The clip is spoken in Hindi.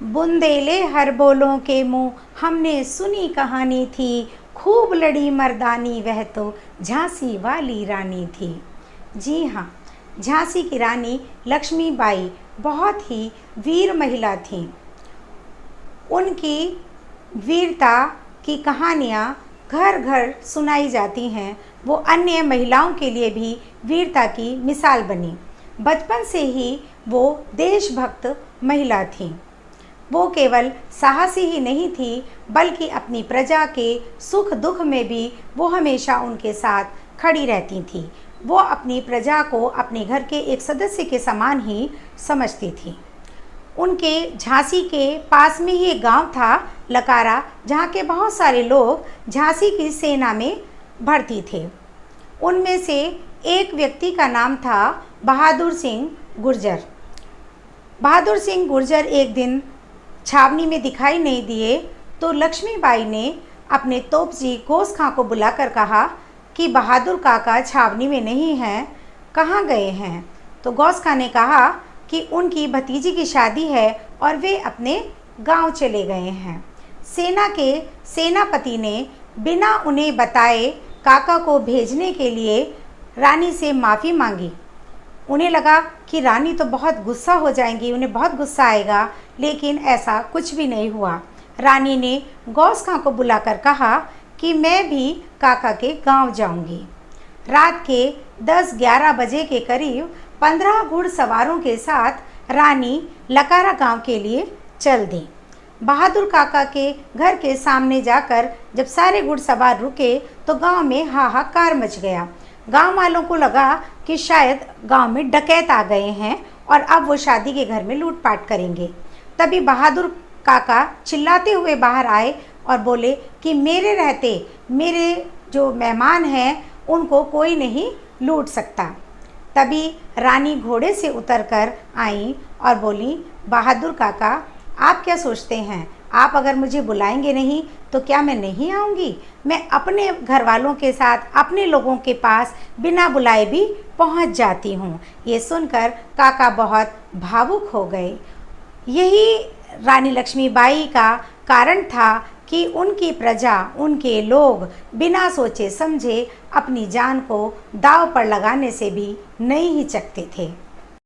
बुंदेले हर बोलों के मुँह हमने सुनी कहानी थी, खूब लड़ी मर्दानी वह तो झांसी वाली रानी थी। जी हाँ, झांसी की रानी लक्ष्मीबाई बहुत ही वीर महिला थीं। उनकी वीरता की कहानियाँ घर घर सुनाई जाती हैं। वो अन्य महिलाओं के लिए भी वीरता की मिसाल बनी। बचपन से ही वो देशभक्त महिला थीं। वो केवल साहसी ही नहीं थी, बल्कि अपनी प्रजा के सुख दुख में भी वो हमेशा उनके साथ खड़ी रहती थी। वो अपनी प्रजा को अपने घर के एक सदस्य के समान ही समझती थी। उनके झांसी के पास में ही एक गांव था लकारा, जहाँ के बहुत सारे लोग झांसी की सेना में भर्ती थे। उनमें से एक व्यक्ति का नाम था बहादुर सिंह गुर्जर। बहादुर सिंह गुर्जर एक दिन छावनी में दिखाई नहीं दिए तो लक्ष्मीबाई ने अपने तोपजी गोस खां को बुलाकर कहा कि बहादुर काका छावनी में नहीं हैं, कहाँ गए हैं। तो गोस खां ने कहा कि उनकी भतीजी की शादी है और वे अपने गांव चले गए हैं। सेना के सेनापति ने बिना उन्हें बताए काका को भेजने के लिए रानी से माफ़ी मांगी। उन्हें लगा कि रानी तो बहुत गुस्सा हो जाएंगी, उन्हें बहुत गुस्सा आएगा, लेकिन ऐसा कुछ भी नहीं हुआ। रानी ने गौस खां को बुलाकर कहा कि मैं भी काका के गांव जाऊंगी। रात के 10-11 बजे के करीब 15 घुड़सवारों के साथ रानी लकारा गांव के लिए चल दी। बहादुर काका के घर के सामने जाकर जब सारे घुड़सवार रुके तो गांव में हाहाकार मच गया। गांव वालों को लगा कि शायद गांव में डकैत आ गए हैं और अब वो शादी के घर में लूटपाट करेंगे। तभी बहादुर काका चिल्लाते हुए बाहर आए और बोले कि मेरे रहते मेरे जो मेहमान हैं उनको कोई नहीं लूट सकता। तभी रानी घोड़े से उतरकर आईं और बोली, बहादुर काका आप क्या सोचते हैं, आप अगर मुझे बुलाएंगे नहीं तो क्या मैं नहीं आऊँगी? मैं अपने घर वालों के साथ अपने लोगों के पास बिना बुलाए भी पहुँच जाती हूँ। ये सुनकर काका बहुत भावुक हो गए। यही रानी लक्ष्मीबाई का कारण था कि उनकी प्रजा, उनके लोग बिना सोचे समझे अपनी जान को दांव पर लगाने से भी नहीं हिचकते थे।